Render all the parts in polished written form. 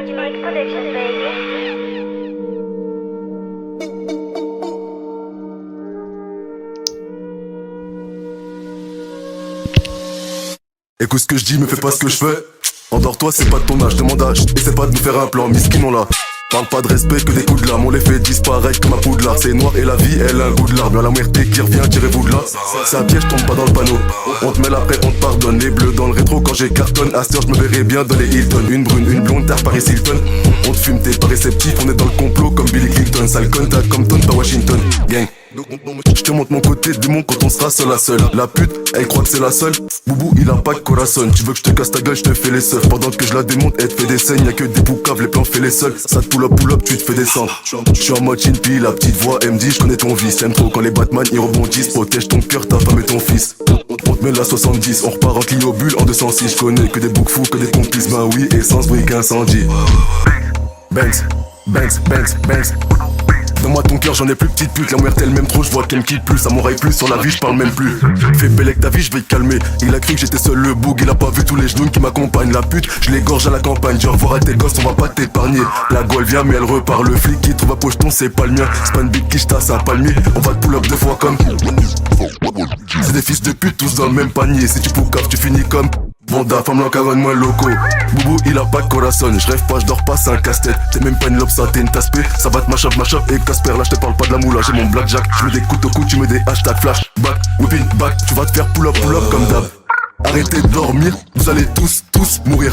Marginal Productions, baby. Écoute ce que je dis, me fais pas ce que je fais. Endors-toi, c'est pas de ton âge, demande âge. Essaie pas de nous faire un plan, miskin on l'a. Parle pas de respect que des coups de lame, on les fait disparaître comme un poudlard. C'est noir et la vie, elle a un goût de larme. Y'a la muerte qui revient, tirez-vous de là. C'est un piège, tombe pas dans le panneau. On te met l'après, on te pardonne. Les bleus dans le rétro quand j'ai cartonne. À cette heure, je me verrai bien dans les Hilton. Une brune, une blonde, tard Paris Hilton. On te fume, t'es pas réceptif, on est dans le complot comme Billy Clinton. Sale contact comme Ton, pas Washington. Gang. Je te montre mon côté démon quand on sera seul à seul. La pute, elle croit que c'est la seule. Boubou, il a pas de corazon. Tu veux que je te casse ta gueule, je te fais les seufs. Pendant que je la démonte, elle te fait des scènes. Y'a que des boucaves, les plans fais les seuls. Ça te pull up, tu te fais descendre. Je suis en mode chinpi, la petite voix, elle me dit je connais ton vice. J'aime trop quand les Batman ils rebondissent. Protège ton cœur, ta femme et ton fils. On te met la 70, on repart en Clio Bulle en 206. Je connais que des boucs fous, que des complices. Ben oui, essence, oui, qu'incendie. Banks, Banks, Banks, Banks. Donne-moi ton cœur, j'en ai plus petite pute. La muerte elle m'aime trop, je vois qu'elle me quitte plus. Ça m'oreille plus, sur la vie je parle même plus. Fais bellec ta vie, je vais te calmer. Il a cru que j'étais seul le boug, il a pas vu tous les genoux qui m'accompagnent. La pute, je l'égorge à la campagne. Dis au revoir à tes gosses, on va pas t'épargner. La go elle vient mais elle repart. Le flic qui trouve un pocheton, c'est pas le mien. C'est pas une big quiche, c'est un palmier. On va te pull up deux fois comme. C'est des fils de pute, tous dans le même panier. Si tu poucaves, tu finis comme. Bonda, femme l'encaronne moins loco. Boubou, il a pas de corazon. Je rêve pas, je dors pas, c'est un casse-tête. T'es même pas une lobe, ça t'es une tasse-pé. Ça va te mash up et Casper. Là, je te parle pas de la moula, j'ai mon blackjack. Je mets des coups au cou, tu mets des hashtags flash. Back, whipping back, tu vas te faire pull up comme d'hab. Arrêtez de dormir, vous allez tous mourir.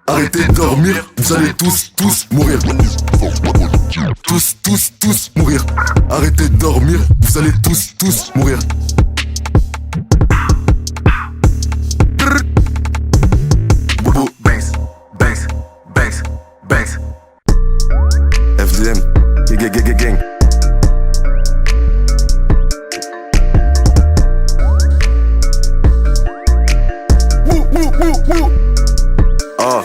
Arrêtez de dormir, vous allez tous mourir. Tous mourir. Arrêtez de dormir, vous allez tous mourir. FDM, gang. Ah,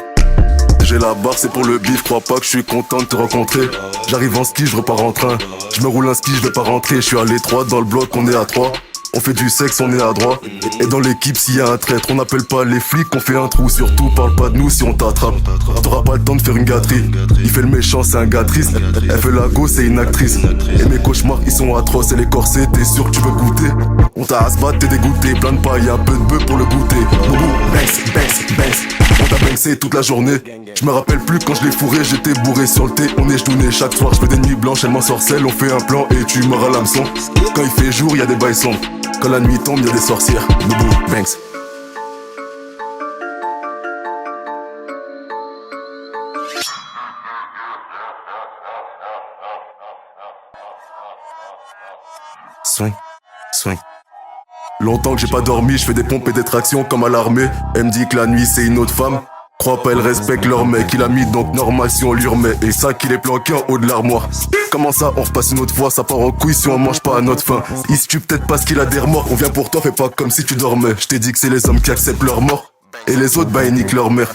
j'ai la barre, c'est pour le bif. Crois pas que je suis content de te rencontrer. J'arrive en ski, je repars en train. Je me roule un ski, je vais pas rentrer. Je suis à l'étroit dans le bloc, on est à 3. On fait du sexe, on est à droite. Et dans l'équipe, s'il y a un traître, on n'appelle pas les flics, on fait un trou. Surtout, parle pas de nous si on t'attrape. T'auras pas le temps de faire une gâterie. Il fait le méchant, c'est un gars triste. Elle fait la go, c'est une actrice. Et mes cauchemars, ils sont atroces. Et les corsets, t'es sûr que tu veux goûter? On t'a rasbat, t'es dégoûté. Plein de paille, un peu de bœuf pour le goûter. Boubou, Banks. On t'a banksé toute la journée. Je me rappelle plus quand je l'ai fourré, j'étais bourré sur le thé. On est genoux chaque soir, je fais des nuits blanches, elle m'ensorcelle. On fait un plan et tu meurs à l'hameçon. Quand il fait jour, y a des bails sombres. Quand la nuit tombe, y'a des sorcières. Boubou, Banks. Swing. Longtemps que j'ai pas dormi, je fais des pompes et des tractions comme à l'armée. Elle me dit que la nuit c'est une autre femme. Crois pas, elle respecte leur mec. Il a mis donc normal si on lui remet. Et ça qu'il est planqué en haut de l'armoire. Comment ça, on repasse une autre fois, ça part en couille si on mange pas à notre faim. Il se tue peut-être parce qu'il a des remords. On vient pour toi, fais pas comme si tu dormais. Je t'ai dit que c'est les hommes qui acceptent leur mort. Et les autres, bah ils niquent leur mère.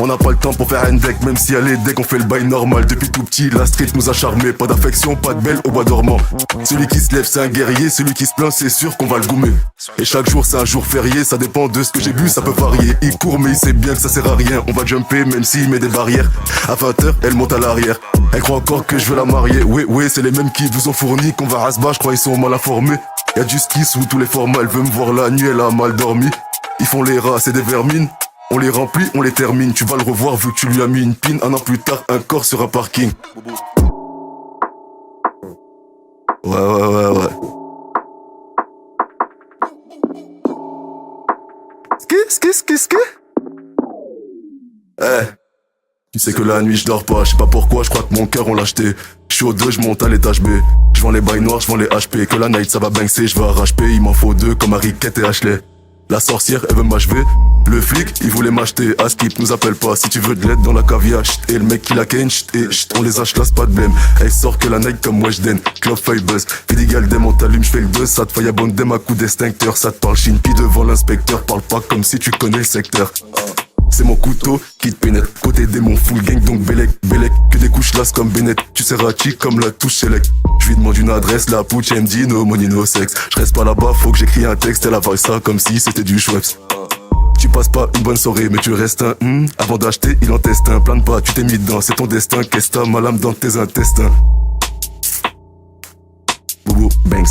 On n'a pas le temps pour faire un deck, même si elle est deck, on fait le bail normal. Depuis tout petit, la street nous a charmé. Pas d'affection, pas de belle au bois dormant. Celui qui se lève, c'est un guerrier. Celui qui se plaint, c'est sûr qu'on va le goumer. Et chaque jour, c'est un jour férié. Ça dépend de ce que j'ai bu, ça peut varier. Il court, mais il sait bien que ça sert à rien. On va jumper, même s'il met des barrières. À 20h, elle monte à l'arrière. Elle croit encore que je veux la marier. Oui, c'est les mêmes qui vous ont fourni. Qu'on va rasbas, je crois ils sont mal informés. Y'a du ski sous tous les formats. Elle veut me voir la nuit, elle a mal dormi. Ils font les rats, c'est des vermines. On les remplit, on les termine. Tu vas le revoir vu que tu lui as mis une pine. Un an plus tard, un corps sur un parking. Ouais. Ski. Tu sais que la nuit je dors pas. Je sais pas pourquoi, je crois que mon cœur on l'a acheté. Je suis au 2, je monte à l'étage B. Je vends les bails noirs, je vends les HP. Que la night ça va bankser, je vais arracher. Il m'en faut 2 comme Harry Kett et Ashley. La sorcière, elle veut m'achever. Le flic, il voulait m'acheter. À skip, nous appelle pas. Si tu veux de l'aide dans la caviar, chut. Et le mec qui la ken, chut. Et chut, on les classe pas de blême. Elle sort que la night comme Weshden. Club feuille buzz. Fidigal dem, on t'allume, j'fais le buzz. Ça te faille à bonne dem à coup d'extincteur. Ça te parle chine-pi devant l'inspecteur. Parle pas comme si tu connais le secteur. C'est mon couteau qui te pénètre. Côté démon, full gang, donc bélec. Que des couches lasses comme Bennett. Tu seras chic comme la touche select. Je lui demande une adresse, la putsch, elle me dit no money, no sex. Je reste pas là-bas, faut que j'écris un texte. Elle avale ça comme si c'était du Schweppes. Tu passes pas une bonne soirée mais tu restes un avant d'acheter il en teste un. Plane pas, tu t'es mis dedans, c'est ton destin. Qu'est-ce que t'as ma lame dans tes intestins. Boubou Banks.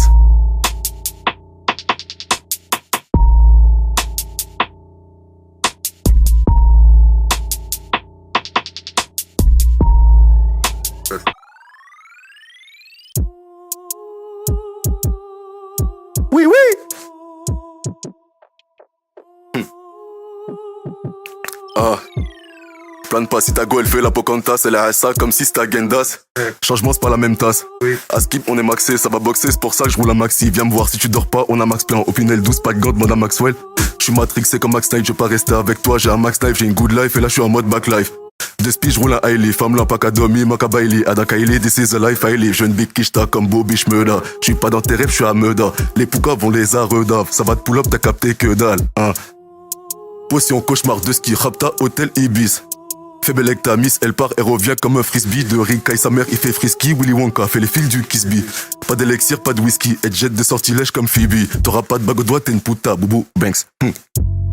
Oui, oui. Ah. Plane pas si ta go elle fait la Pocahontas. Elle a ça comme si c'était Gendas. Changement c'est pas la même tasse. À skip on est maxé, ça va boxer. C'est pour ça que je roule un maxi. Viens me voir si tu dors pas, on a max plein. Opinel 12, pas de gants, demande à Maxwell. Je suis matrixé comme Max Knight, je vais pas rester avec toi. J'ai un max life, j'ai une good life. Et là je suis en mode back life. De speed, je roule un Hailey, femme là, pas qu'à dormir, Maka Bailey, Ada Kaili, this is the life I live. Jeune big kishta comme Bobby Schmeuda. J'suis pas dans tes rêves, j'suis à Meuda. Les poucas vont les arredave. Ça va te pull up, t'as capté que dalle, hein. Potion cauchemar de ski, Rapta, hôtel Ibis. Fais belle avec ta miss, elle part, elle revient comme un frisbee. De Rick, Kai, sa mère, il fait frisky. Willy Wonka fait les fils du Kisby. Pas d'élixir, pas de whisky. Et jet de sortilège comme Phoebe. T'auras pas de bague au doigt, t'es une puta, Boubou Banks.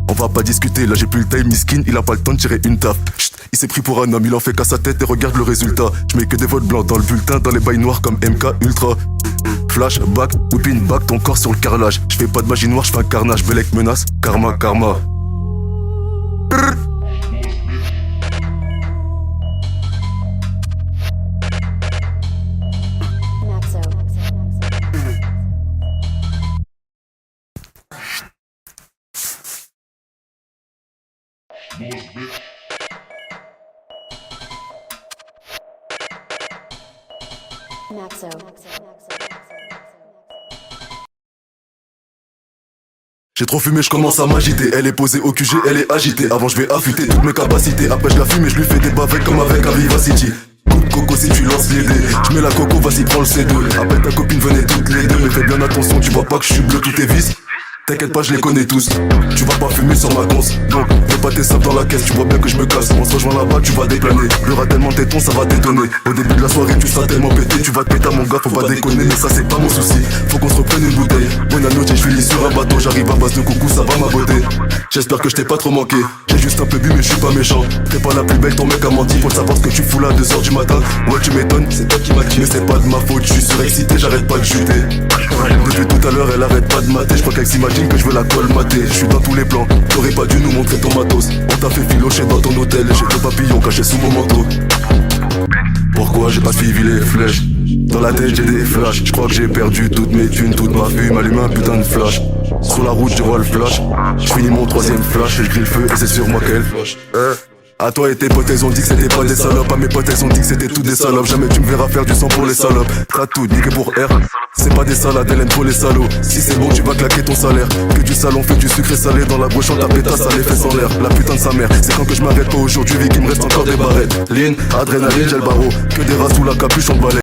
On va pas discuter, là j'ai plus le time, miskin, il a pas le temps de tirer une taf. Chut, il s'est pris pour un homme, il en fait qu'à sa tête et regarde le résultat. Je mets que des votes blancs dans le bulletin, dans les bails noirs comme MK Ultra. Flashback, whipping back, ton corps sur le carrelage. Je fais pas de magie noire, je fais un carnage, Belek menace, karma, karma. Maxo. J'ai trop fumé, je commence à m'agiter. Elle est posée au QG, elle est agitée. Avant je vais affûter toutes mes capacités. Après je la fume et je lui fais des bavets comme avec un Vivacity. Coup de coco si tu lances les dés. Je mets la coco, vas-y prends le C2. Appelle ta copine, venez toutes les deux. Mais fais bien attention, tu vois pas que je suis bleu, tout est vis. T'inquiète pas, je les connais tous. Tu vas pas fumer sur ma conce. Donc, fais pas tes sables dans la caisse, tu vois bien que je me casse. On se rejoint là-bas, tu vas déplaner. Pleura tellement téton, ça va t'étonner. Au début de la soirée, tu seras tellement pété. Tu vas te péter à mon gars, faut pas déconner. Mais ça, c'est pas mon souci. Faut qu'on se reprenne une bouteille. Bonne noche, je finis sur un bateau. J'arrive à base de coucou, ça va ma beauté. J'espère que je t'ai pas trop manqué. J'ai juste un peu bu, mais je suis pas méchant. T'es pas la plus belle, ton mec a menti. Faut savoir ce que tu fous là, 2h du matin. Ouais, tu m'étonnes, c'est toi qui m'as dit. Mais c'est pas de ma faute, je suis surexcité, j'arrête pas de chuter. Depuis tout à l'heure, elle arrête pas de mater. Je crois qu'elle s'imagine que je veux la colle. Je suis dans tous les plans, t'aurais pas dû nous montrer ton matos. On t'a fait filocher dans ton hôtel. J'ai deux papillons cachés sous mon manteau. Pourquoi j'ai pas suivi les flèches? Dans la tête j'ai des flashs. Je crois que j'ai perdu toutes mes thunes, toute ma fume. Allume un putain de flash. Sur la route je vois le flash. Je finis mon troisième flash et je grille le feu et c'est sur moi qu'elle flash. À toi et tes potes, elles ont dit que c'était pas des salopes. À mes potes, elles ont dit que c'était tout des salopes. Jamais tu me verras faire du sang pour les salopes. T'as tout niqué pour R. C'est pas des salades, elle aime trop les salauds. Si c'est bon, tu vas claquer ton salaire. Que du salon, fait du sucré salé. Dans la bouche, on ta pétasse, ça les fait sans l'air. La putain de sa mère, c'est quand que je m'arrête pas aujourd'hui, vu qu'il me reste encore des barrettes. Lean, adrénaline, j'ai le barreau. Que des rats sous la capuche, on balai.